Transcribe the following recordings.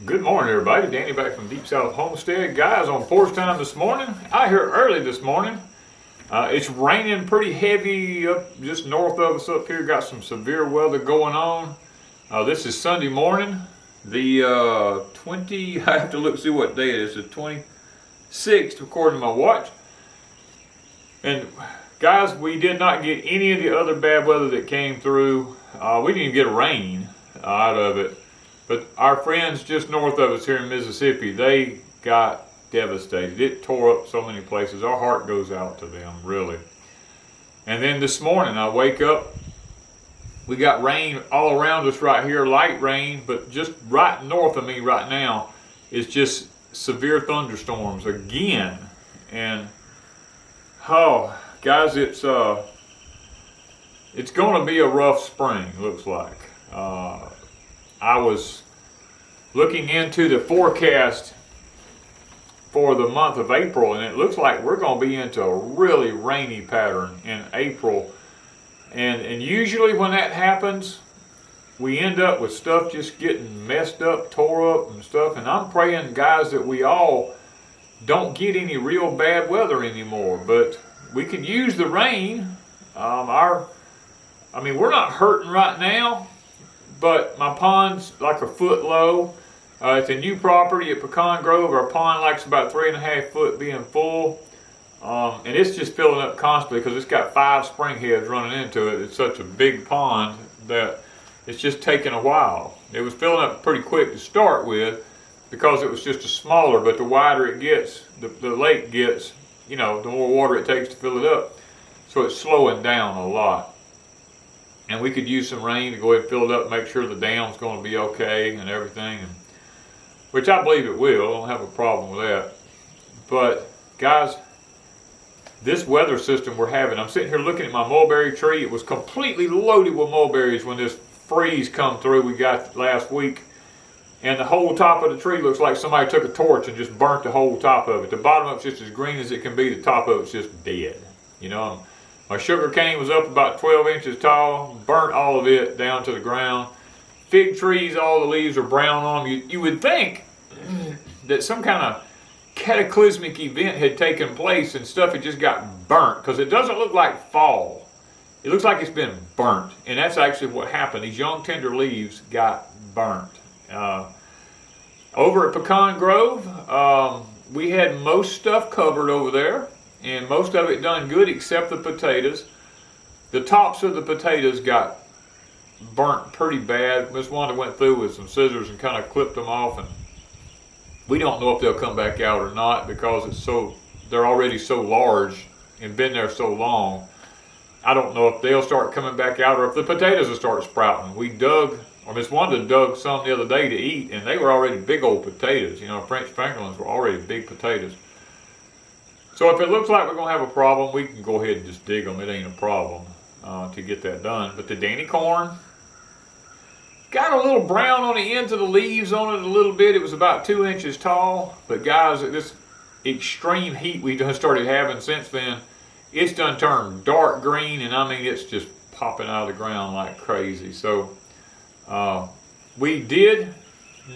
Good morning, everybody. Danny back from Deepsouth Homestead. Guys, on porch time this morning. I here early this morning. It's raining pretty heavy up just north of us up here. Got some severe weather going on. This is Sunday morning. The 20, I have to look see what day it is. The 26th, according to my watch. And guys, we did not get any of the other bad weather that came through. We didn't even get rain out of it. But our friends just north of us here in Mississippi, they got devastated. It tore up so many places. Our heart goes out to them, really. And then this morning, I wake up, we got rain all around us right here, light rain, but just right north of me right now is just severe thunderstorms again. And, oh, guys, it's going to be a rough spring, looks like. I was looking into the forecast for the month of April, and it looks like we're going to be into a really rainy pattern in April. And usually when that happens, we end up with stuff just getting messed up, tore up and stuff. And I'm praying, guys, that we all don't get any real bad weather anymore. But we could use the rain. We're not hurting right now. But my pond's like a foot low. It's a new property at Pecan Grove. Our pond likes about 3.5 foot being full. And it's just filling up constantly because it's got 5 spring heads running into it. It's such a big pond that it's just taking a while. It was filling up pretty quick to start with because it was just a smaller, but the wider it gets, the lake gets, the more water it takes to fill it up. So it's slowing down a lot. And we could use some rain to go ahead and fill it up, make sure the dam's going to be okay and everything, which I believe it will. I don't have a problem with that. But guys, this weather system we're having, I'm sitting here looking at my mulberry tree. It was completely loaded with mulberries when this freeze come through we got last week. And the whole top of the tree looks like somebody took a torch and just burnt the whole top of it. The bottom of it's just as green as it can be. The top of it's just dead. My sugar cane was up about 12 inches tall, burnt all of it down to the ground. Fig trees, all the leaves are brown on them. You would think that some kind of cataclysmic event had taken place and stuff had just got burnt, because it doesn't look like fall. It looks like it's been burnt, and that's actually what happened. These young tender leaves got burnt. Over at Pecan Grove, we had most stuff covered over there. And most of it done good except the potatoes. The tops of the potatoes got burnt pretty bad. Miss Wanda went through with some scissors and kind of clipped them off, and we don't know if they'll come back out or not because they're already so large and been there so long. I don't know if they'll start coming back out or if the potatoes will start sprouting. Miss Wanda dug some the other day to eat, and they were already big old potatoes. French Franklins were already big potatoes. So if it looks like we're going to have a problem, we can go ahead and just dig them. It ain't a problem to get that done. But the Danny corn got a little brown on the ends of the leaves on it a little bit. It was about 2 inches tall. But guys, this extreme heat we done started having since then, it's done turned dark green. And it's just popping out of the ground like crazy. So we did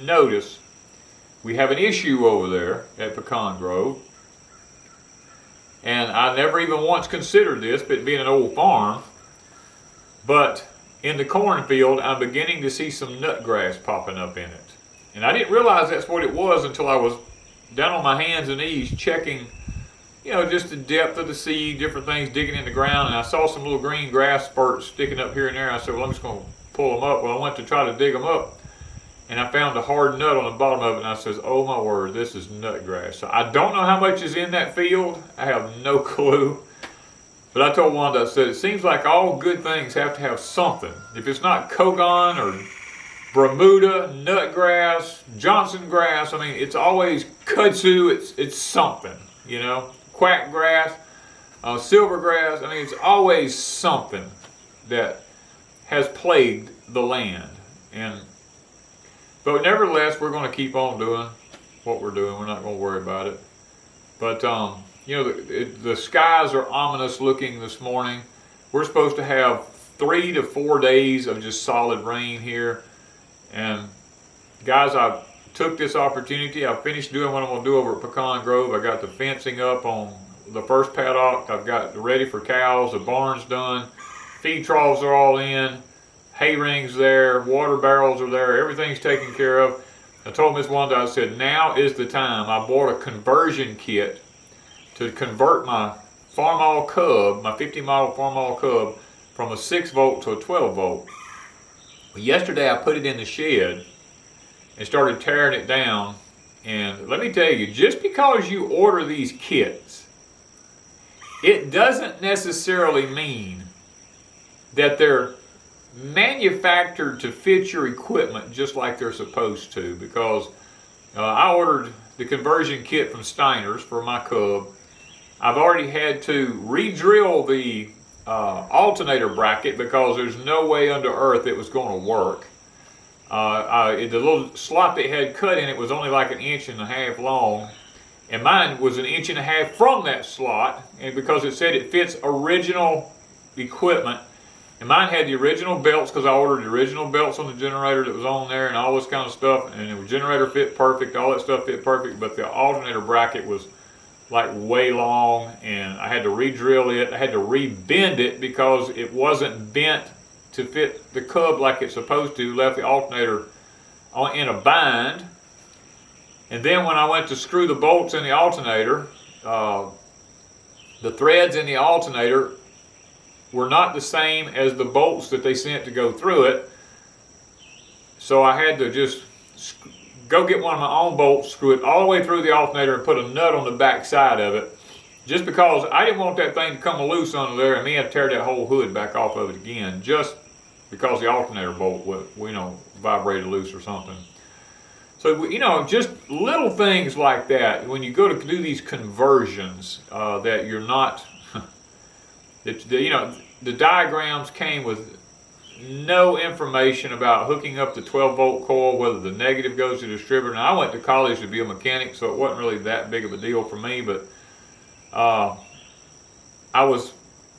notice we have an issue over there at Pecan Grove. And I never even once considered this, but being an old farm. But in the cornfield, I'm beginning to see some nutgrass popping up in it. And I didn't realize that's what it was until I was down on my hands and knees checking, just the depth of the seed, different things, digging in the ground. And I saw some little green grass spurts sticking up here and there. I said, well, I'm just going to pull them up. Well, I went to try to dig them up, and I found a hard nut on the bottom of it, and I says, oh my word, this is nutgrass. So I don't know how much is in that field. I have no clue. But I told Wanda, I said, it seems like all good things have to have something. If it's not Kogon or Bermuda, nutgrass, Johnson grass, it's always kudzu, it's something, quack grass, silvergrass. It's always something that has plagued the land. But nevertheless, we're going to keep on doing what we're doing. We're not going to worry about it. But, the skies are ominous looking this morning. We're supposed to have 3 to 4 days of just solid rain here. And guys, I took this opportunity. I finished doing what I'm going to do over at Pecan Grove. I got the fencing up on the first paddock. I've got ready for cows. The barn's done. Feed troughs are all in. Hay rings there. Water barrels are there. Everything's taken care of. I told Miss Wanda, I said, now is the time. I bought a conversion kit to convert my Farmall Cub, my 50 model Farmall Cub, from a 6 volt to a 12 volt. Well, yesterday I put it in the shed and started tearing it down. And let me tell you, just because you order these kits, it doesn't necessarily mean that they're manufactured to fit your equipment just like they're supposed to. Because I ordered the conversion kit from Steiner's for my Cub. I've already had to re-drill the alternator bracket because there's no way under earth it was going to work. The little slot they had cut in it was only like 1.5 inches long, and mine was 1.5 inches from that slot, and because it said it fits original equipment, and mine had the original belts because I ordered the original belts on the generator that was on there and all this kind of stuff, and the generator fit perfect, all that stuff fit perfect, but the alternator bracket was like way long, and I had to re-drill it. I had to re-bend it because it wasn't bent to fit the Cub like it's supposed to. Left the alternator in a bind. And then when I went to screw the bolts in the alternator, the threads in the alternator were not the same as the bolts that they sent to go through it. So I had to just go get one of my own bolts, screw it all the way through the alternator, and put a nut on the back side of it, just because I didn't want that thing to come loose under there and me have to tear that whole hood back off of it again, just because the alternator bolt would, vibrated loose or something. So, just little things like that. When you go to do these conversions, that you're not, the diagrams came with no information about hooking up the 12 volt coil, whether the negative goes to the distributor. Now, I went to college to be a mechanic, so it wasn't really that big of a deal for me, but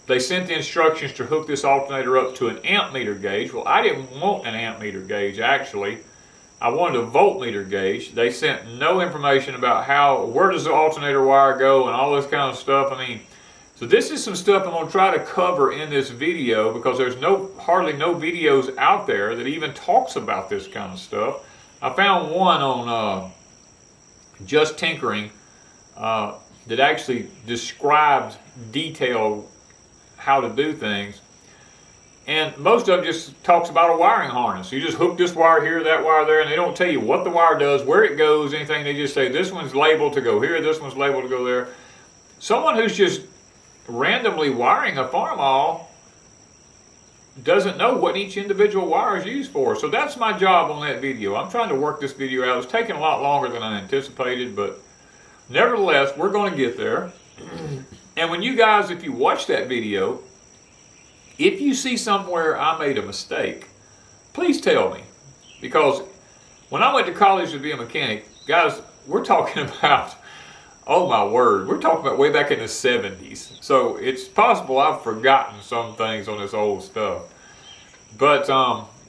they sent the instructions to hook this alternator up to an amp meter gauge. Well, I didn't want an amp meter gauge, actually. I wanted a voltmeter gauge. They sent no information about where does the alternator wire go and all this kind of stuff. So this is some stuff I'm going to try to cover in this video because there's hardly no videos out there that even talks about this kind of stuff. I found one on Just Tinkering that actually described detailed how to do things. And most of it just talks about a wiring harness. You just hook this wire here, that wire there, and they don't tell you what the wire does, where it goes, anything. They just say this one's labeled to go here, this one's labeled to go there. Someone who's just randomly wiring a Farmall doesn't know what each individual wire is used for. So that's my job on that video. I'm trying to work this video out. It's taking a lot longer than I anticipated, but nevertheless, we're going to get there. And when you guys, if you watch that video, if you see somewhere I made a mistake, please tell me. Because when I went to college to be a mechanic, guys, we're talking about, oh my word, we're talking about way back in the 70s. So it's possible I've forgotten some things on this old stuff. But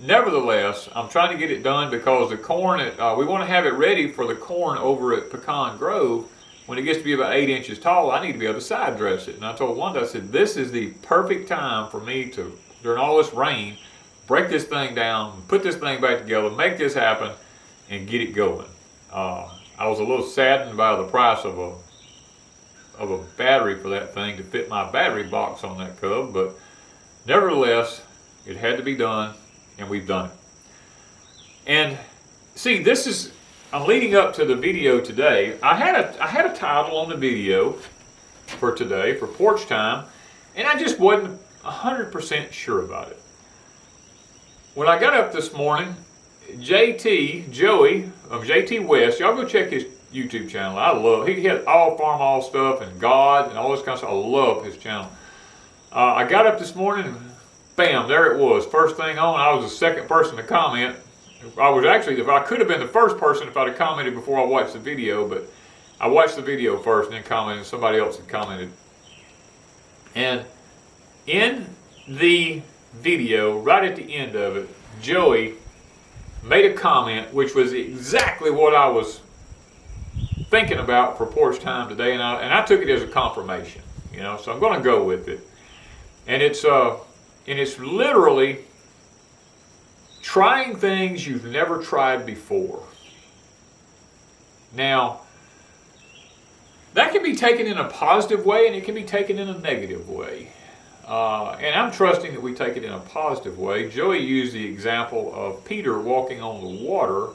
nevertheless, I'm trying to get it done because the corn, we want to have it ready for the corn over at Pecan Grove. When it gets to be about 8 inches tall, I need to be able to side dress it. And I told Wanda, I said, this is the perfect time for me to, during all this rain, break this thing down, put this thing back together, make this happen, and get it going. I was a little saddened by the price of a battery for that thing to fit my battery box on that Cub, but nevertheless, it had to be done, and we've done it. And see, I'm leading up to the video today. I had a title on the video for today, for Porch Time, and I just wasn't 100% sure about it. When I got up this morning, Joey of JT West, y'all go check his YouTube channel. He had all Farmall stuff and God and all this kind of stuff. I love his channel. I got up this morning and bam, there it was. First thing on, I was the second person to comment. I could have been the first person if I'd have commented before I watched the video, but I watched the video first and then commented, somebody else had commented. And in the video, right at the end of it, Joey made a comment which was exactly what I was thinking about for Porch Time today, and I took it as a confirmation, you know. So I'm going to go with it, and it's literally trying things you've never tried before. Now, that can be taken in a positive way, and it can be taken in a negative way. And I'm trusting that we take it in a positive way. Joey used the example of Peter walking on the water.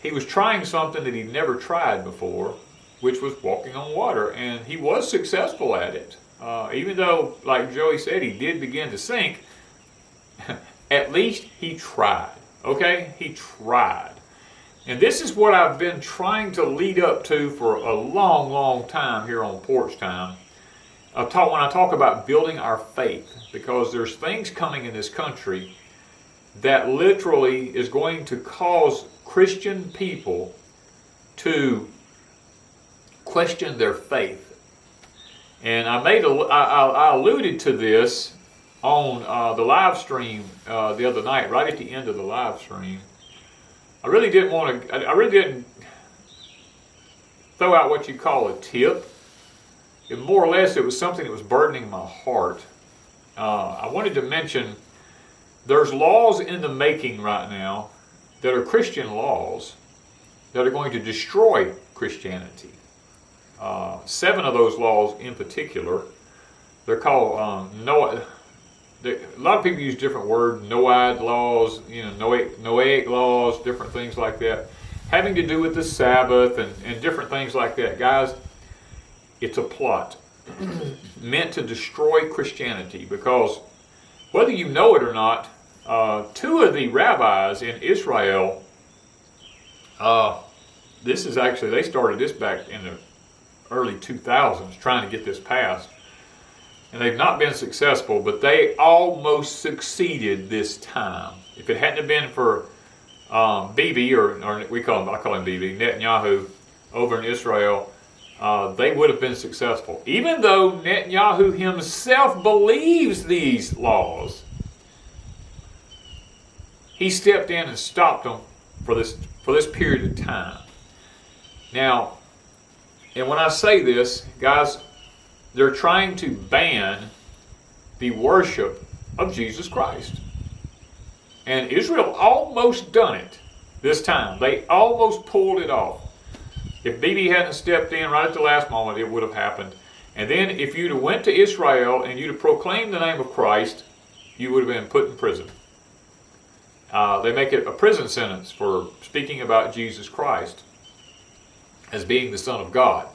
He was trying something that he'd never tried before, which was walking on water, and he was successful at it. Even though, like Joey said, he did begin to sink, at least he tried, okay? He tried. And this is what I've been trying to lead up to for a long, long time here on Porch Time. When I talk about building our faith, because there's things coming in this country that literally is going to cause Christian people to question their faith. And I alluded to this on the live stream the other night, right at the end of the live stream. I really didn't throw out what you call a tip. More or less, it was something that was burdening my heart. I wanted to mention there's laws in the making right now that are Christian laws that are going to destroy Christianity. 7 of those laws in particular, they're called Noah. A lot of people use different words, Noahide laws, Noahic laws, different things like that, having to do with the Sabbath and different things like that. Guys, it's a plot meant to destroy Christianity, because whether you know it or not, 2 of the rabbis in Israel, they started this back in the early 2000s, trying to get this passed. And they've not been successful, but they almost succeeded this time. If it hadn't been for Bibi, or I call him Bibi, Netanyahu, over in Israel, they would have been successful. Even though Netanyahu himself believes these laws, he stepped in and stopped them for this period of time. Now, and when I say this, guys, they're trying to ban the worship of Jesus Christ. And Israel almost done it this time. They almost pulled it off. If Bibi hadn't stepped in right at the last moment, it would have happened. And then if you'd have went to Israel and you'd have proclaimed the name of Christ, you would have been put in prison. They make it a prison sentence for speaking about Jesus Christ as being the Son of God.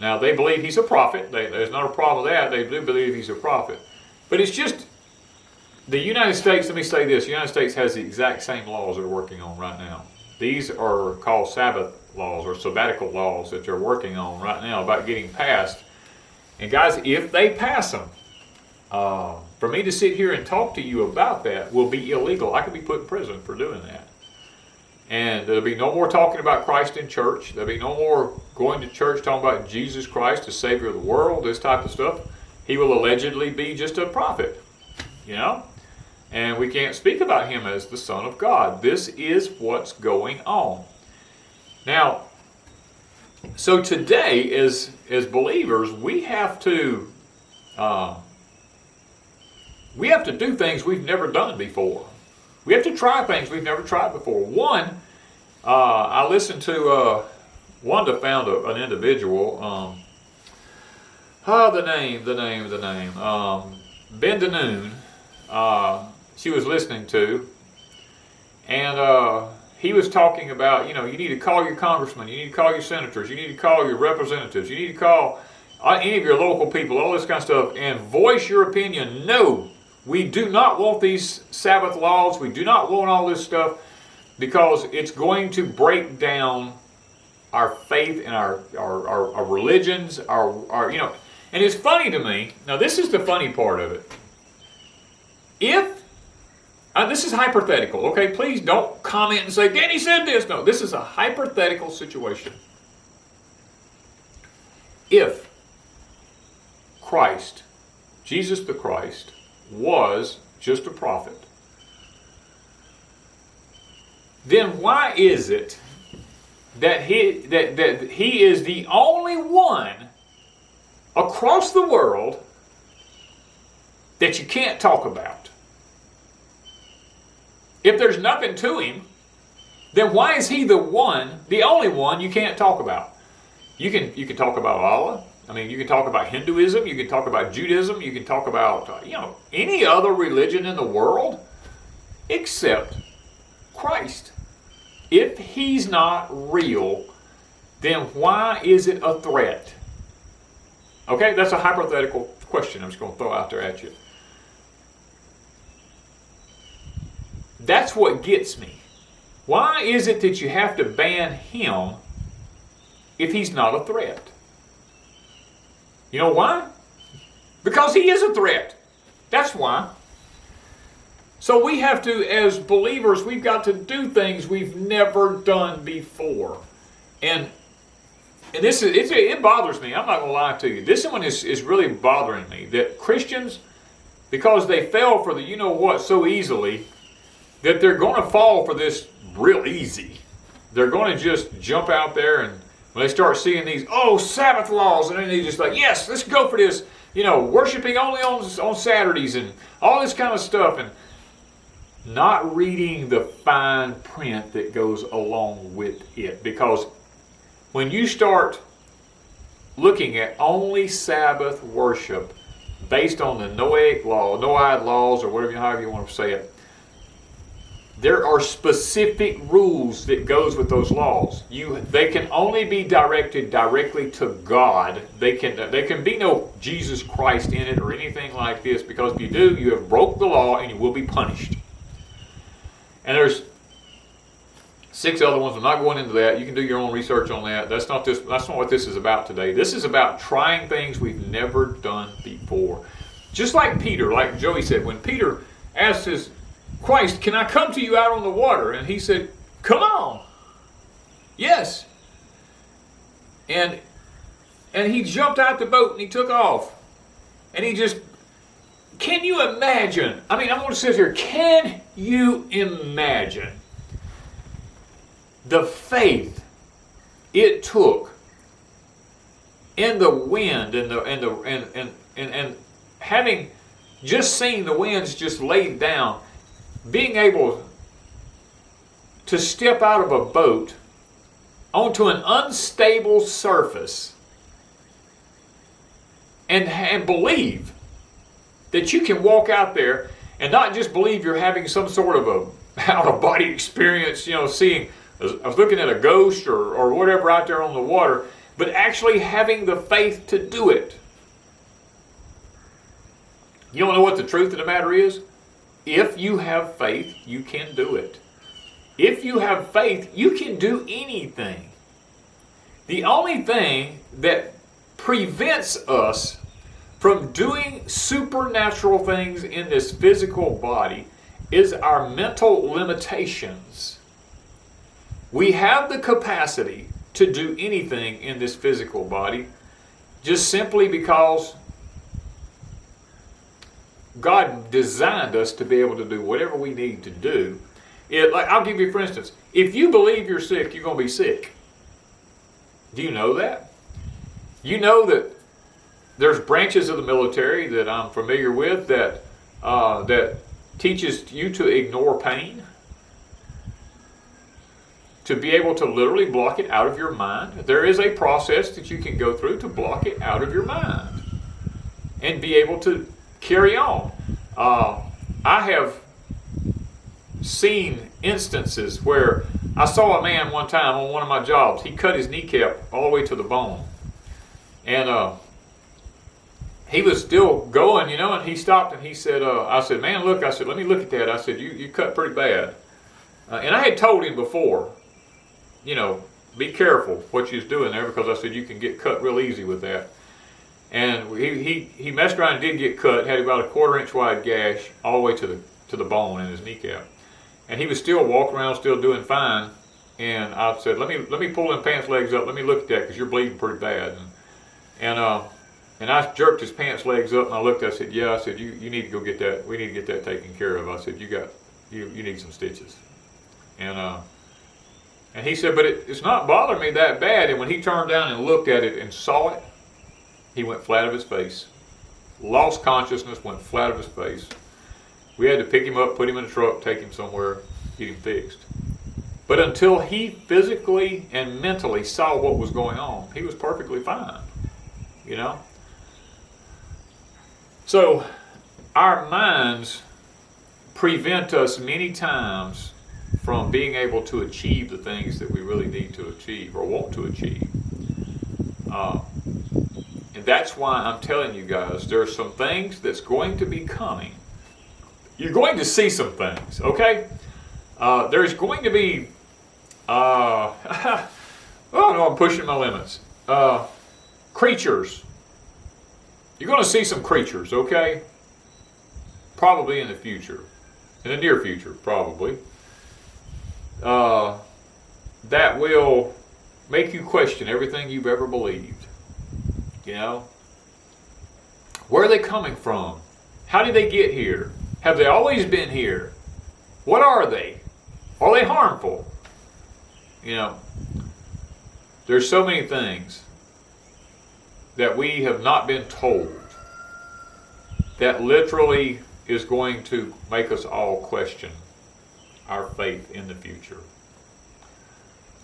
Now, they believe he's a prophet. There's not a problem with that. They do believe he's a prophet. But it's just, the United States, let me say this, the United States has the exact same laws they're working on right now. These are called Sabbath laws or sabbatical laws that they're working on right now about getting passed. And guys, if they pass them, for me to sit here and talk to you about that will be illegal. I could be put in prison for doing that. And there'll be no more talking about Christ in church. There'll be no more going to church talking about Jesus Christ, the Savior of the world, this type of stuff. He will allegedly be just a prophet, And we can't speak about him as the Son of God. This is what's going on. Now, so today, as believers, we have to do things we've never done before. We have to try things we've never tried before. One, I listened to Wanda found an individual. The name. Ben DeNoon. She was listening to, and he was talking about, you need to call your congressman, you need to call your senators, you need to call your representatives, you need to call any of your local people, all this kind of stuff, and voice your opinion. No, we do not want these Sabbath laws. We do not want all this stuff, because it's going to break down our faith and our religions, our And it's funny to me. Now, this is the funny part of it. This is hypothetical, okay? Please don't comment and say, Danny said this. No, this is a hypothetical situation. If Christ, Jesus the Christ, was just a prophet, then why is it that he is the only one across the world that you can't talk about? If there's nothing to him, then why is he the only one you can't talk about? You can talk about Allah. I mean, you can talk about Hinduism. You can talk about Judaism. You can talk about any other religion in the world except Christ. If he's not real, then why is it a threat? Okay, that's a hypothetical question I'm just going to throw out there at you. That's what gets me. Why is it that you have to ban him if he's not a threat? You know why? Because he is a threat. That's why. So we have to, as believers, we've got to do things we've never done before. And this it bothers me. I'm not going to lie to you. This one is really bothering me. That Christians, because they fell for the you-know-what so easily, that they're going to fall for this real easy. They're going to just jump out there, and when they start seeing these, Sabbath laws, and then they just like, yes, let's go for this, worshiping only on Saturdays and all this kind of stuff, and not reading the fine print that goes along with it. Because when you start looking at only Sabbath worship based on the Noahic laws, or whatever, however you want to say it, there are specific rules that goes with those laws. They can only be directed directly to God. There can be no Jesus Christ in it or anything like this, because if you do, you have broke the law and you will be punished. And there's 6 other ones. I'm not going into that. You can do your own research on that. That's not what this is about today. This is about trying things we've never done before. Just like Peter, like Joey said, when Peter asked Christ, can I come to you out on the water? And he said, come on. Yes. And he jumped out the boat and he took off. And he just, can you imagine? I mean, I'm going to sit here. Can you imagine the faith it took in the wind and having just seen the winds just laid down, being able to step out of a boat onto an unstable surface and believe that you can walk out there and not just believe you're having some sort of a out-of-body experience, seeing, I was looking at a ghost or whatever out there on the water, but actually having the faith to do it. You don't know what the truth of the matter is? If you have faith, you can do it. If you have faith, you can do anything. The only thing that prevents us from doing supernatural things in this physical body is our mental limitations. We have the capacity to do anything in this physical body just simply because God designed us to be able to do whatever we need to do. I'll give you, for instance, if you believe you're sick, you're going to be sick. Do you know that? You know that there's branches of the military that I'm familiar with that teaches you to ignore pain, to be able to literally block it out of your mind. There is a process that you can go through to block it out of your mind and be able to carry on. I have seen instances where I saw a man one time on one of my jobs. He cut his kneecap all the way to the bone. And he was still going, and he stopped and he said, I said, man, look, let me look at that. I said, you cut pretty bad. And I had told him before, be careful what you're doing there, because I said you can get cut real easy with that. And he messed around and did get cut, had about a 1/4 inch wide gash all the way to the bone in his kneecap. And he was still walking around, still doing fine. And I said, let me pull them pants legs up, let me look at that, because you're bleeding pretty bad. And I jerked his pants legs up, and I looked, I said, yeah, I said, you need to go get that, we need to get that taken care of. I said, you need some stitches. And And he said, but it's not bothering me that bad. And when he turned down and looked at it and saw it, he went flat of his face. Lost consciousness, went flat of his face. We had to pick him up, put him in a truck, take him somewhere, get him fixed. But until he physically and mentally saw what was going on, he was perfectly fine, you know? So our minds prevent us many times from being able to achieve the things that we really need to achieve or want to achieve. And that's why I'm telling you guys, there are some things that's going to be coming. You're going to see some things, okay? There's going to be, oh no, I'm pushing my limits. Creatures. You're going to see some creatures, okay? Probably in the future. In the near future, probably. That will make you question everything you've ever believed. You know? Where are they coming from? How did they get here? Have they always been here? What are they? Are they harmful? You know, there's so many things that we have not been told that literally is going to make us all question our faith in the future.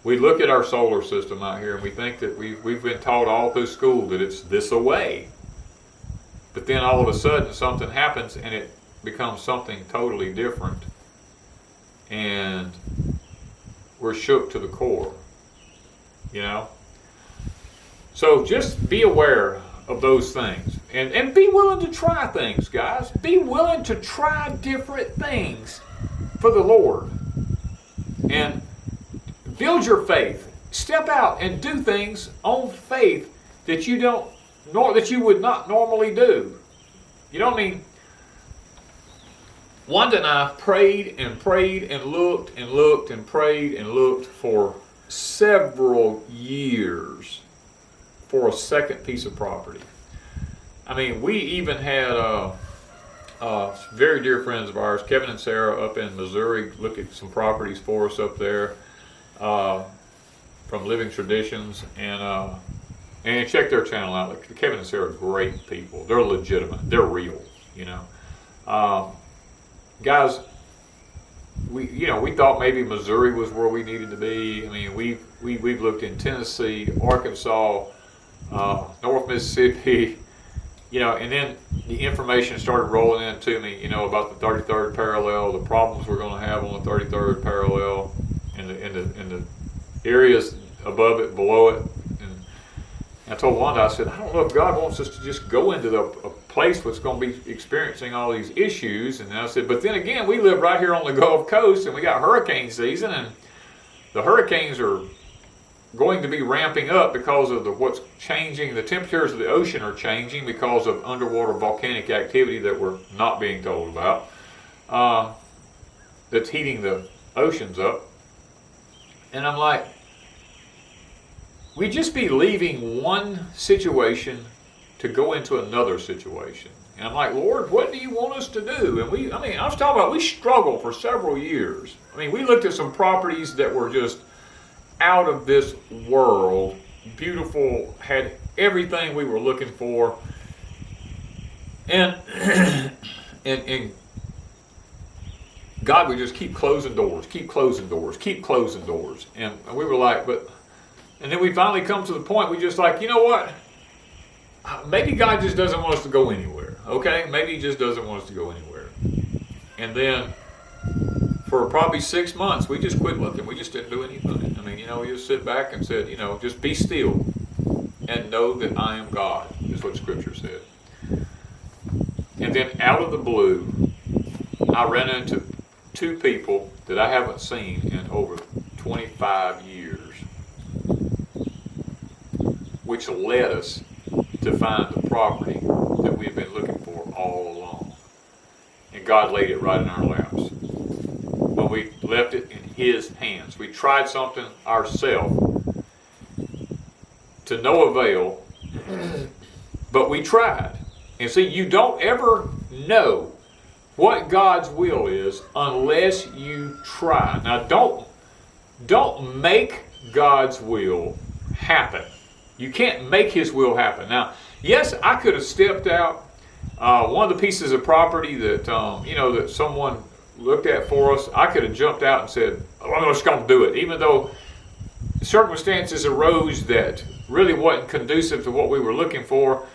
We look at our solar system out here and we think that we've been taught all through school that it's this away. But then all of a sudden something happens and it becomes something totally different. And we're shook to the core, you know? So just be aware of those things. And be willing to try things, guys. Be willing to try different things for the Lord. And build your faith. Step out and do things on faith that you would not normally do. You know what I mean? Wanda and I prayed and prayed and looked and looked and prayed and looked for several years for a second piece of property. I mean, we even had very dear friends of ours, Kevin and Sarah up in Missouri, look at some properties for us up there from Living Traditions, and check their channel out. Like, Kevin and Sarah are great people. They're legitimate. They're real, you know. Guys, we thought maybe Missouri was where we needed to be. I mean, we've looked in Tennessee, Arkansas, North Mississippi, you know, and then the information started rolling in to me, you know, about the 33rd parallel, the problems we're going to have on the 33rd parallel, and the areas above it, below it. And I told Wanda, I said, I don't know if God wants us to just go into a place that's going to be experiencing all these issues. And I said, but then again, we live right here on the Gulf Coast, and we got hurricane season, and the hurricanes are going to be ramping up because of what's changing. The temperatures of the ocean are changing because of underwater volcanic activity that we're not being told about. That's heating the oceans up. And I'm like, we just be leaving one situation to go into another situation. And I'm like, Lord, what do you want us to do? And I was talking about, we struggled for several years. I mean, we looked at some properties that were just out of this world, beautiful, had everything we were looking for. And God would just keep closing doors, keep closing doors, keep closing doors. And we were like, and then we finally come to the point, we just like, you know what? Maybe God just doesn't want us to go anywhere, okay? Maybe he just doesn't want us to go anywhere. And then for probably 6 months, we just quit looking. We just didn't do anything. I mean, you know, we just sit back and said, you know, just be still and know that I am God, is what Scripture said. And then out of the blue, I ran into two people that I haven't seen in over 25 years, which led us to find the property that we've been looking for all along. And God laid it right in our laps. When we left it in his hands. We tried something ourselves to no avail, but we tried. And see, you don't ever know what God's will is unless you try. Now, don't make God's will happen. You can't make His will happen. Now, yes, I could have stepped out. One of the pieces of property that that someone looked at for us, I could have jumped out and said, "Oh, I'm just going to do it," even though circumstances arose that really wasn't conducive to what we were looking for.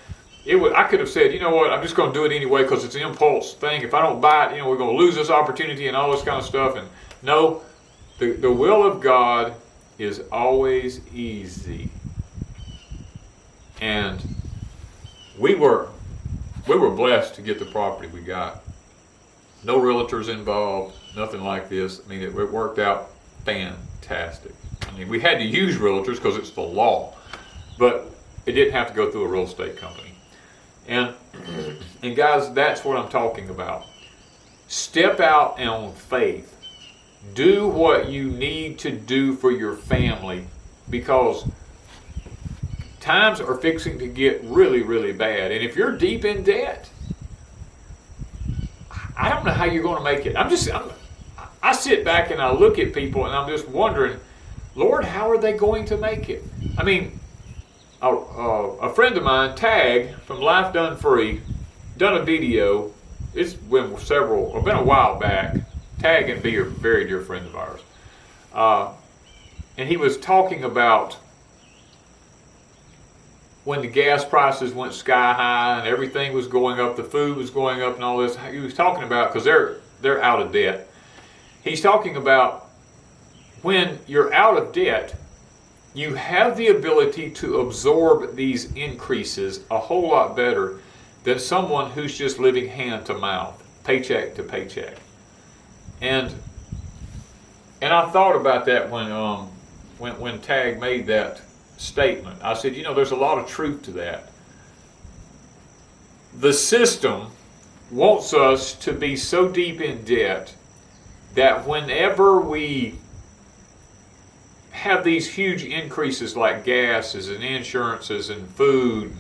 I could have said, "You know what? I'm just going to do it anyway because it's an impulse thing. If I don't buy it, we're going to lose this opportunity and all this kind of stuff." And no, the will of God is always easy. And we were blessed to get the property we got. No realtors involved, nothing like this. I mean, it worked out fantastic. I mean, we had to use realtors because it's the law, but it didn't have to go through a real estate company. And guys, that's what I'm talking about. Step out on faith. Do what you need to do for your family, because times are fixing to get really, really bad. And if you're deep in debt, I don't know how you're going to make it. I sit back and I look at people and I'm just wondering, Lord, how are they going to make it? I mean, a friend of mine, Tag from Life Done Free, done a video. It's been a while back. Tag and B are very dear friends of ours. And he was talking about when the gas prices went sky high and everything was going up, the food was going up and all this. He was talking about, because they're out of debt. He's talking about when you're out of debt, you have the ability to absorb these increases a whole lot better than someone who's just living hand to mouth, paycheck to paycheck. And I thought about that when Tag made that statement. I said, there's a lot of truth to that. The system wants us to be so deep in debt that whenever we have these huge increases like gases and insurances and food,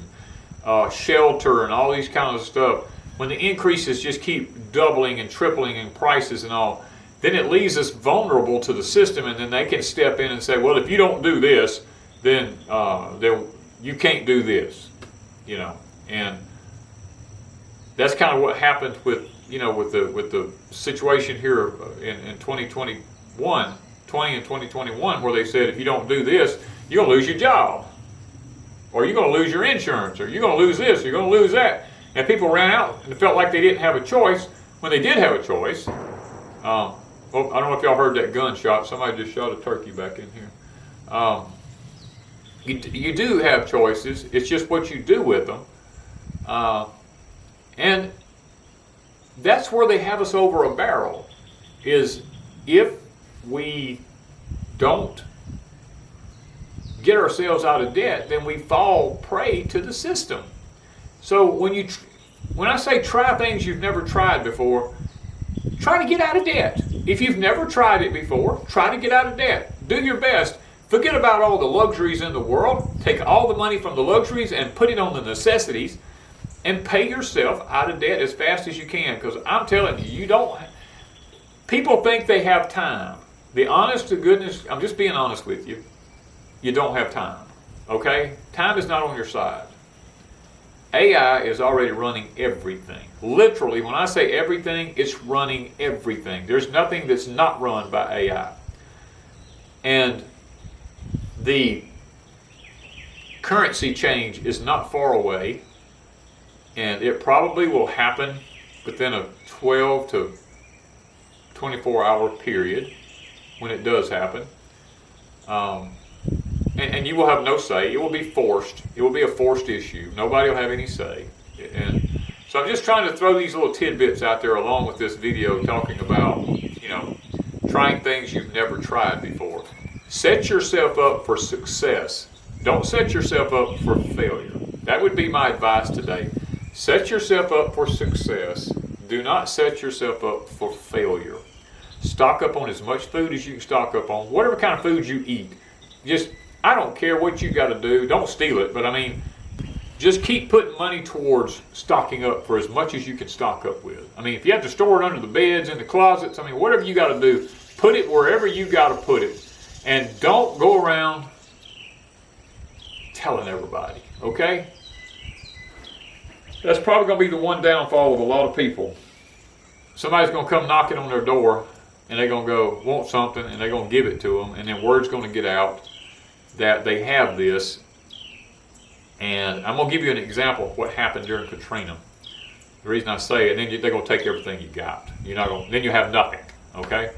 shelter and all these kinds of stuff, when the increases just keep doubling and tripling in prices and all, then it leaves us vulnerable to the system, and then they can step in and say, well, if you don't do this, then you can't do this, and that's kind of what happened with the situation here in 2020 and 2021, where they said if you don't do this, you're gonna lose your job, or you're gonna lose your insurance, or you're gonna lose this, or you're gonna lose that, and people ran out and felt like they didn't have a choice when they did have a choice. I don't know if y'all heard that gunshot. Somebody just shot a turkey back in here. You do have choices. It's just what you do with them. And that's where they have us over a barrel, is if we don't get ourselves out of debt, then we fall prey to the system. So when I say try things you've never tried before, try to get out of debt. If you've never tried it before, try to get out of debt. Do your best. Forget about all the luxuries in the world. Take all the money from the luxuries and put it on the necessities, and pay yourself out of debt as fast as you can. Because I'm telling you, people think they have time. The honest to goodness, I'm just being honest with you, you don't have time. Okay? Time is not on your side. AI is already running everything. Literally, when I say everything, it's running everything. There's nothing that's not run by AI. And the currency change is not far away, and it probably will happen within a 12 to 24-hour period when it does happen. And you will have no say. It will be forced. It will be a forced issue. Nobody will have any say. And so I'm just trying to throw these little tidbits out there along with this video talking about, trying things you've never tried before. Set yourself up for success. Don't set yourself up for failure. That would be my advice today. Set yourself up for success. Do not set yourself up for failure. Stock up on as much food as you can stock up on. Whatever kind of food you eat. I don't care what you got to do. Don't steal it, but just keep putting money towards stocking up for as much as you can stock up with. If you have to store it under the beds, in the closets, whatever you got to do, put it wherever you got to put it. And don't go around telling everybody, okay? That's probably going to be the one downfall of a lot of people. Somebody's going to come knocking on their door, and they're going to go, want something, and they're going to give it to them, and then word's going to get out that they have this. And I'm going to give you an example of what happened during Katrina. The reason I say it, and then they're going to take everything you got. You're not going, then you have nothing, okay?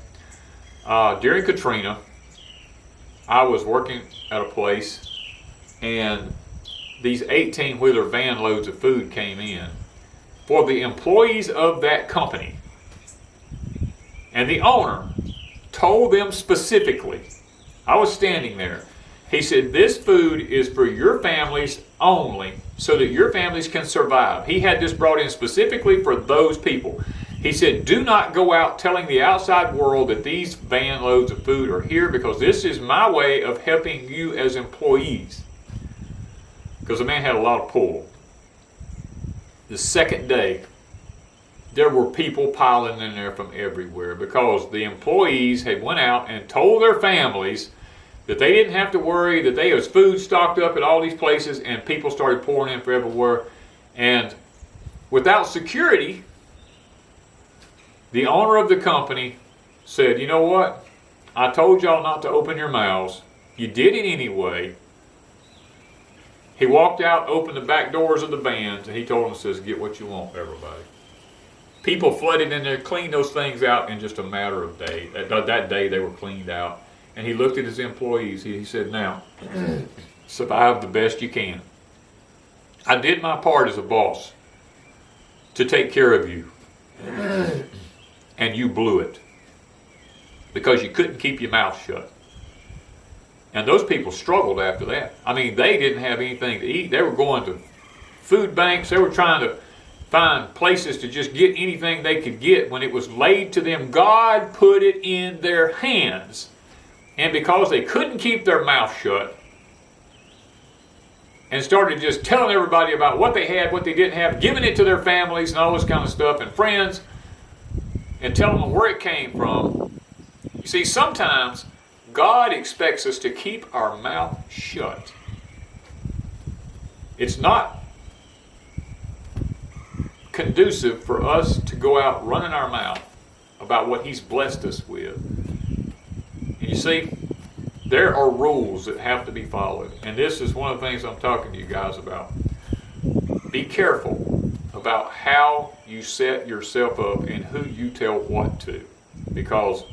During Katrina, I was working at a place, and these 18-wheeler van loads of food came in for the employees of that company. And the owner told them specifically, I was standing there, he said, this food is for your families only so that your families can survive. He had this brought in specifically for those people. He said, do not go out telling the outside world that these van loads of food are here, because this is my way of helping you as employees. Because the man had a lot of pull. The second day, there were people piling in there from everywhere, because the employees had went out and told their families that they didn't have to worry, that there was food stocked up at all these places, and people started pouring in from everywhere. And without security, the owner of the company said, you know what? I told y'all not to open your mouths. You did it anyway. He walked out, opened the back doors of the vans, and he told them, says, get what you want, everybody. People flooded in there, cleaned those things out in just a matter of days. That day they were cleaned out. And he looked at his employees. He said, now, survive the best you can. I did my part as a boss to take care of you. And you blew it. Because you couldn't keep your mouth shut. And those people struggled after that. I mean, they didn't have anything to eat. They were going to food banks. They were trying to find places to just get anything they could get. When it was laid to them, God put it in their hands. And because they couldn't keep their mouth shut and started just telling everybody about what they had, what they didn't have, giving it to their families and all this kind of stuff and friends, and telling them where it came from. You see, sometimes God expects us to keep our mouth shut. It's not conducive for us to go out running our mouth about what He's blessed us with. And you see, there are rules that have to be followed. And this is one of the things I'm talking to you guys about. Be careful about how you set yourself up and who you tell what to. Because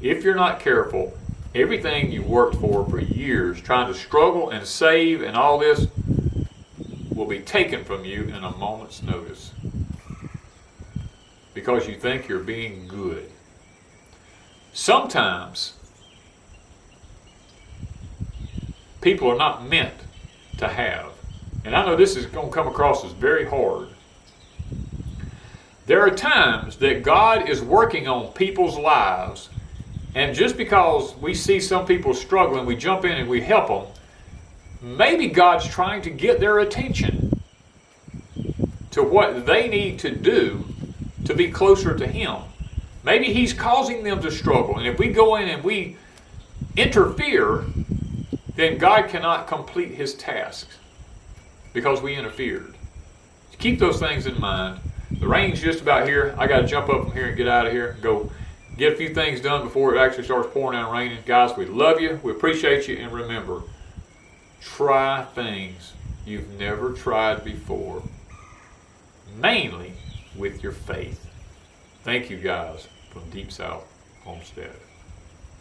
if you're not careful, everything you worked for years, trying to struggle and save and all this, will be taken from you in a moment's notice. Because you think you're being good. Sometimes people are not meant to have. And I know this is going to come across as very hard. There are times that God is working on people's lives, and just because we see some people struggling, we jump in and we help them, maybe God's trying to get their attention to what they need to do to be closer to Him. Maybe He's causing them to struggle, and if we go in and we interfere, then God cannot complete His tasks because we interfered. Keep those things in mind. The rain's just about here. I got to jump up from here and get out of here. Go get a few things done before it actually starts pouring down raining. Guys, we love you. We appreciate you. And remember, try things you've never tried before. Mainly with your faith. Thank you guys from Deepsouth Homestead.